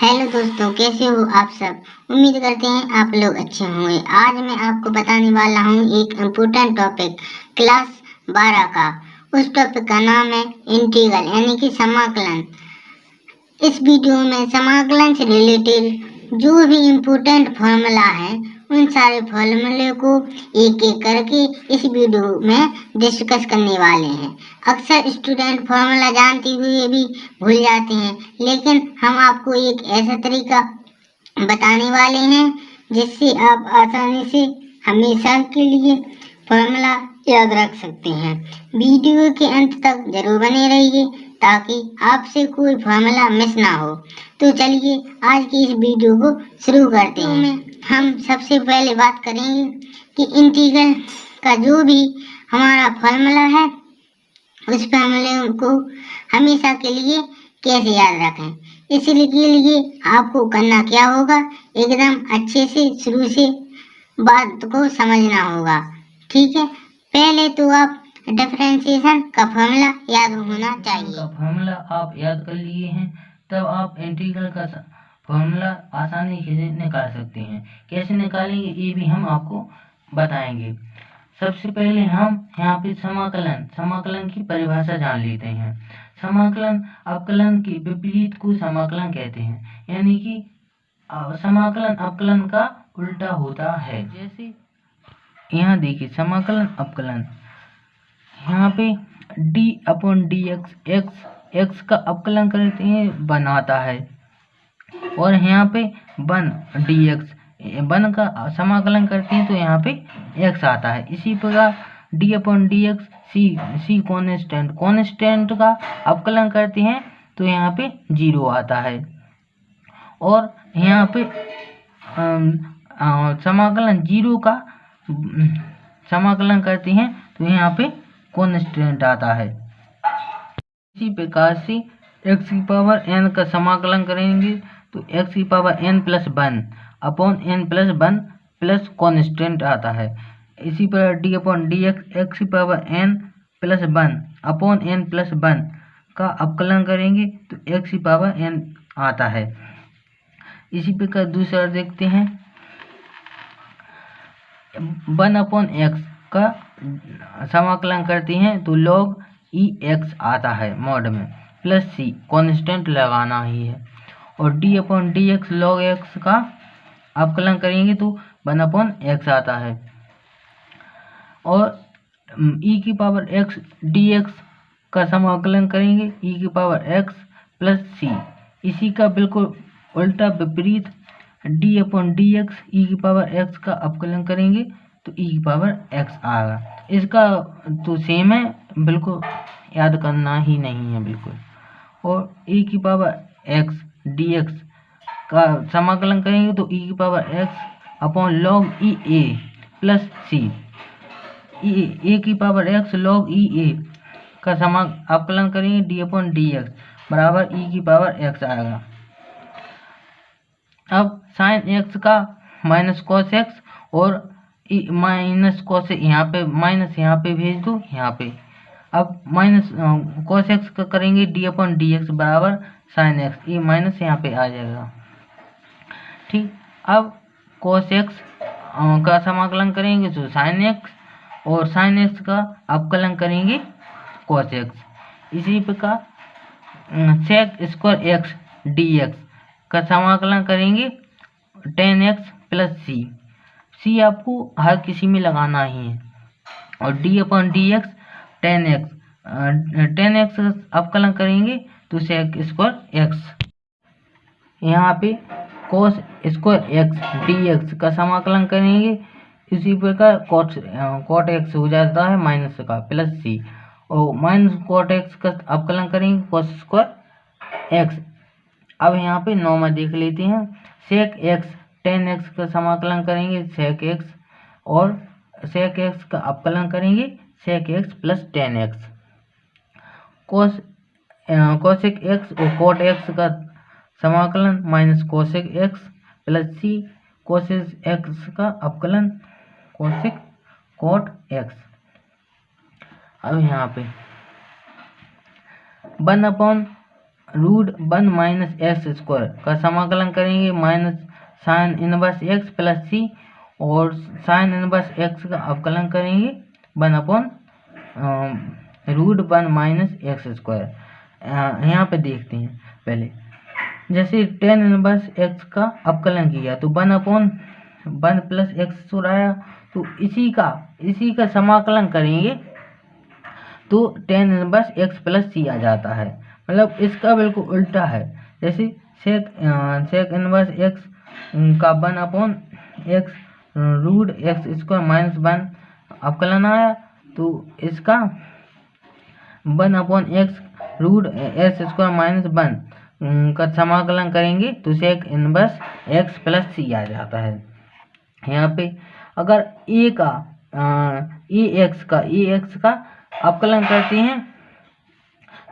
Hello दोस्तों, कैसे हो आप सब। उम्मीद करते हैं आप लोग अच्छे होंगे। आज मैं आपको बताने वाला हूँ एक इम्पोर्टेंट टॉपिक क्लास 12 का। उस टॉपिक का नाम है इंटीग्रल यानी कि समाकलन। इस वीडियो में समाकलन से रिलेटेड जो भी इम्पोर्टेंट फॉर्मूला है उन सारे फॉर्मूले को एक एक करके इस वीडियो में डिस्कस करने वाले हैं। अक्सर स्टूडेंट फॉर्मूला जानते हुए भी भूल जाते हैं, लेकिन हम आपको एक ऐसा तरीका बताने वाले हैं जिससे आप आसानी से हमेशा के लिए फॉर्मूला याद रख सकते हैं। वीडियो के अंत तक जरूर बने रहिए ताकि आपसे कोई फॉर्मूला मिस ना हो। तो चलिए आज की इस वीडियो को शुरू करते हैं। हम सबसे पहले बात करेंगे कि इंटीग्रल का जो भी हमारा फॉर्मूला है उस फॉर्मूले को हमेशा के लिए कैसे याद रखें। इसलिए के लिए आपको करना क्या होगा, एकदम अच्छे से शुरू से बात को समझना होगा। ठीक है, पहले तो आप डिफरेंशिएशन का फॉर्मूला याद होना चाहिए। का फॉर्मूला आप याद कर लिए हैं, तब आप इंटीग्रल का फॉर्मूला आसानी से निकाल सकते हैं। कैसे निकालेंगे ये भी हम आपको बताएंगे। सबसे पहले हम यहाँ पे समाकलन की परिभाषा जान लेते हैं। समाकलन अवकलन के विपरीत को समाकलन कहते हैं, यानी कि समाकलन अवकलन का उल्टा होता है। जैसे यहाँ देखिए समाकलन अवकलन, यहाँ पे d/dx x का अवकलन करते हैं बनाता है, और यहाँ पे 1 का समाकलन करते हैं तो यहाँ पे x आता है। इसी प्रकार d/dx c कॉन्स्टेंट का अवकलन करते हैं तो यहाँ पे 0 आता है, और यहाँ पे समाकलन 0 का समाकलन करते हैं तो यहाँ पे कॉन्स्टेंट आता है। इसी प्रकार से x की पावर n का समाकलन करेंगे तो x की power n+1 upon n+1 plus constant आता है। इसी प्रकार d/dx x की पावर n+1 अपॉन n+1 का अवकलन करेंगे तो x की पावर n आता है। इसी प्रकार दूसरा देखते हैं, 1/x का समाकलन करते हैं तो log e(x) आता है मॉड में, प्लस c कॉन्स्टेंट लगाना ही है, और d/dx log x का अवकलन करेंगे तो 1/x आता है, और e⁻x dx का समाकलन करेंगे e⁻x प्लस c। इसी का बिल्कुल उल्टा विपरीत d/dx e⁻x का अवकलन करेंगे तो e⁻x आएगा। इसका तो सेम है, बिल्कुल याद करना ही नहीं है बिल्कुल। और e⁻x dx का समाकलन करेंगे तो e⁻x upon log e(a) plus c। e⁻x log e(a) का अवकलन करेंगे d/dx बराबर e⁻x आएगा। अब sin x का माइनस cos x और माइनस cos यहाँ पे भेज दो यहाँ पे। अब माइनस cos x का करेंगे d/dx बराबर sin x, ये माइनस यहाँ पे आ जाएगा। ठीक, अब cos x का समाकलन करेंगे तो sin x, और sin x का अवकलन करेंगे cos x। इसी प्रकार sec² x dx का समाकलन करेंगे tan x प्लस c आपको हर किसी में लगाना ही है, और d/dx tan x का अवकलन करेंगे तो sec² x। यहाँ पे cos² x dx का समाकलन करेंगे, इसी प्रकार cot x हो जाता है माइनस का प्लस c, और माइनस cot x का अवकलन करेंगे cos² x। अब यहाँ पे नॉर्मल देख लेते हैं, sec x tan x का समाकलन करेंगे sec x, और sec x का अवकलन करेंगे sec x plus tan x। cosec x और cot x का समाकलन minus cosec x plus c, cosec x का अवकलन cosec cot x। अब यहाँ पे 1 रूट 1 माइनस एक्स स्क्वायर का समाकलन करेंगे minus sine inverse x plus c, और साइन इनवर्स एक्स का अवकलन करेंगे 1 upon root 1 minus x square. यहाँ पे देखते हैं पहले, जैसे टेन इनवर्स एक्स का अवकलन किया तो 1 अपॉन 1 प्लस एक्स आया, तो इसी का समाकलन करेंगे तो tan inverse x plus c आ जाता है। मतलब इसका बिल्कुल उल्टा है। जैसे सेक इनवर्स एक्स का 1 upon x root x square minus 1 अवकलन आया, तो इसका 1 upon x root x square minus 1 का समाकलन करेंगे तो sec inverse x plus c आ जाता है। यहाँ पे अगर ए एक्स का अवकलन करते हैं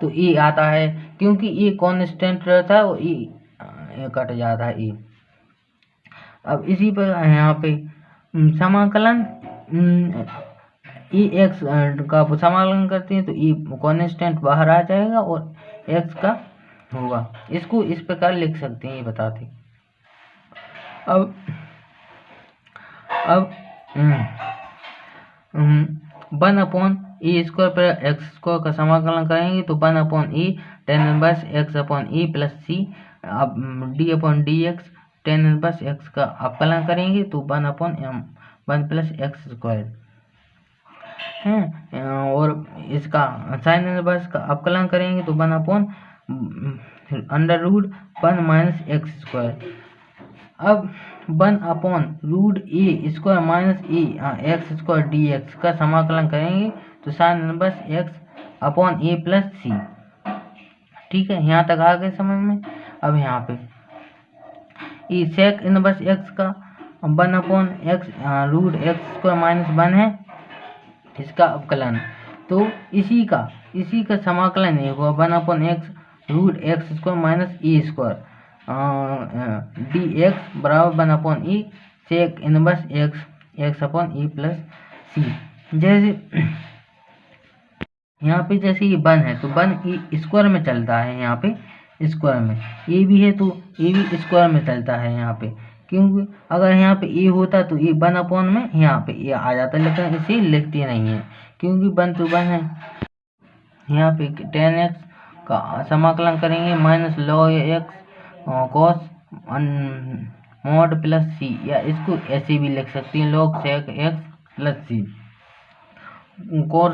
तो ए आता है, क्योंकि ए कांस्टेंट रहता है और ए कट जाता है ए। अब इसी पर यहाँ पे समाकलन ए एक्स का समाकलन करते हैं तो ए कांस्टेंट बाहर आ जाएगा और एक्स का होगा। इसको इस प्रकार लिख सकते हैं, ये बताते। अब 1 अपॉन ए स्क्वायर पर एक्स स्क्वायर का समाकलन करेंगे तो 1 upon A tan inverse x upon a plus c. अब D upon d x tan inverse x का अवकलन करेंगे तो 1 अपॉन 1 प्लस एक्स स्क्वायर है, और इसका साइन इनवर्स का अवकलन करेंगे तो 1 upon under root 1 minus x square. अब 1 upon root a square minus a x square d x का समाकलन करेंगे तो sine inverse x upon a plus c. ठीक है, यहाँ तक आ गए समझ में। अब यहाँ पे ये सेक इनवर्स एक्स का 1 upon x root x square minus 1 है, इसका अवकलन, तो इसी का समाकलन ये हुआ 1 upon x root x square minus a square d x बराबर 1 upon a sec inverse x upon a plus c. जैसे यहाँ पे जैसे ये 1 है तो 1 ए स्क्वायर में चलता है, यहाँ पे स्क्वायर में ए भी है तो ए भी स्क्वायर में चलता है यहाँ पे, क्योंकि अगर यहाँ पे ए होता तो ये 1 अपॉन में यहाँ पे ए आ जाता, लेकिन इसे लिखते नहीं है क्योंकि 1 तो 1 है। यहाँ पे 10x का समाकलन करेंगे minus log x cos mod plus c, या इसको ऐसे भी लिख सकते हैं log sec x plus c. Cos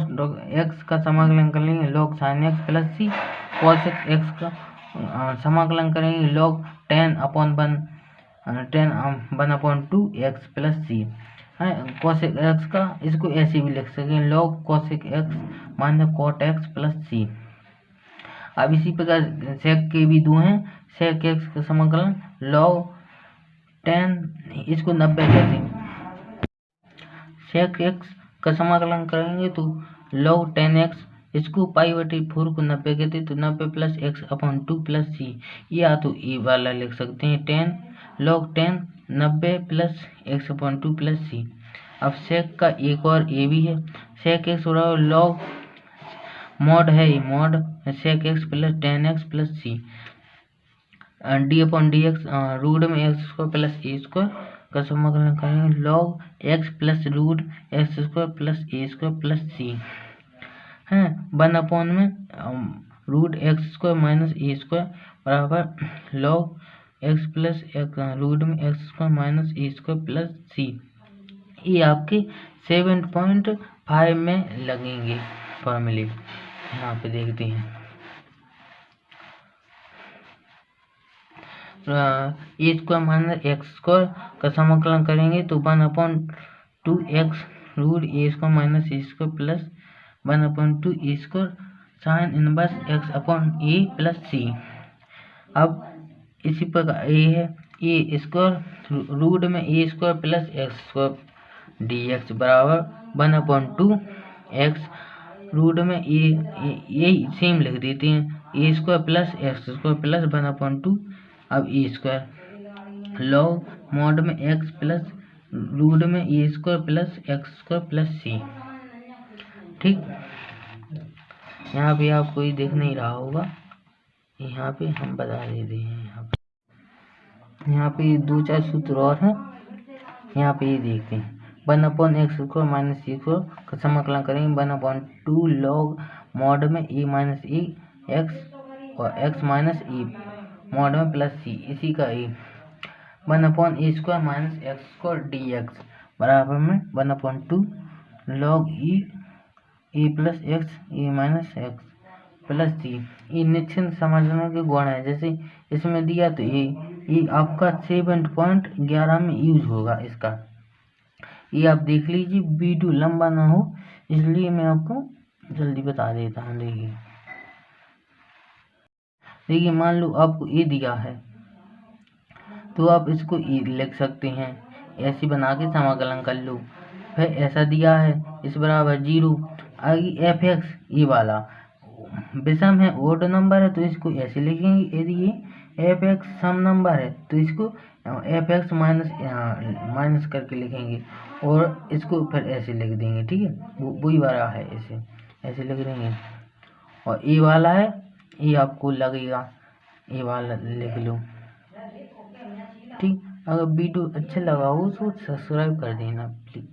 x का समाकलन करेंगे log sine x plus c. Cos x का समाकलन करेंगे log 10 upon 1 upon 2 x plus c है। कॉसेक एक्स का इसको ऐसे भी लिख सकते हैं log cosec x minus cot x plus c. अब इसी प्रकार सेक के भी 2 हैं, सेक एक्स का समाकलन लॉग 10 इसको 90 कहते हैं। सेक एक्स का समाकलन करेंगे तो लॉग 10x इसको पाई/4 को 90 कहते हैं, तो 90 plus x upon 2 plus c, या तो ए वाला लिख सकते हैं 10 log 10 90 plus x upon 2 plus c. अब सेक का एक और ए भी है, सेक एक्स बराबर लॉग मॉड है ये mod sec x plus 10x plus c. D upon d x root में x square plus a square का समाकलन करेंगे log x plus root x square plus a square plus c है। 1 upon में root x square minus a square बराबर log x plus root में x square minus a square plus सी। ये आपके 7.5 में लगेंगे फॉर्मूले। यहाँ पे देखते हैं a square minus x square का समाकलन करेंगे तो 1 upon 2 x root a square minus a square plus 1 upon 2 a square sine inverse x upon a plus c. अब इसी प्रकार ए है ए स्क्वायर रूट में a square plus x square d x बराबर 1 अपॉन 2 एक्स रूट में ए same लिख देते हैं a square plus x square plus 1 upon 2 अब ए स्क्वायर लॉग मॉड में एक्स प्लस रूट में a square plus x square plus c. ठीक, यहाँ पे आपको ये दिख नहीं रहा होगा। यहाँ पे हम बता देते हैं। यहाँ पे 2-4 सूत्र और हैं, यहाँ पे ये देखते हैं। 1/x² माइनस c² का समाकलन करेंगे 1/2 log मॉड में e माइनस e x और x माइनस e मॉड में प्लस c, इसी का e 1/a² minus x² dx बराबर में 1/2 log e plus x e minus x plus c। ये निश्चित समझने के गुण है, जैसे इसमें दिया तो ये आपका 7.11 में यूज होगा इसका। ये आप देख लीजिए, वीडियो लंबा ना हो इसलिए मैं आपको जल्दी बता देता हूँ। देखिए मान लो आपको ये दिया है तो आप इसको ये लिख सकते हैं, ऐसे बना के समाकलन कर लो। फिर ऐसा दिया है इस बराबर 0, आगे fx ये वाला विषम है, ओड नंबर है तो इसको ऐसे लिखेंगे। यदि ये fx सम नंबर है तो इसको fx माइनस करके लिखेंगे और इसको फिर ऐसे लिख देंगे, ठीक है। वही वाला है, ऐसे लिख देंगे। और ये वाला है, ये आपको लगेगा, ये वाला लिख लो, ठीक। अगर वीडियो अच्छा लगा हो तो सब्सक्राइब कर देना प्लीज।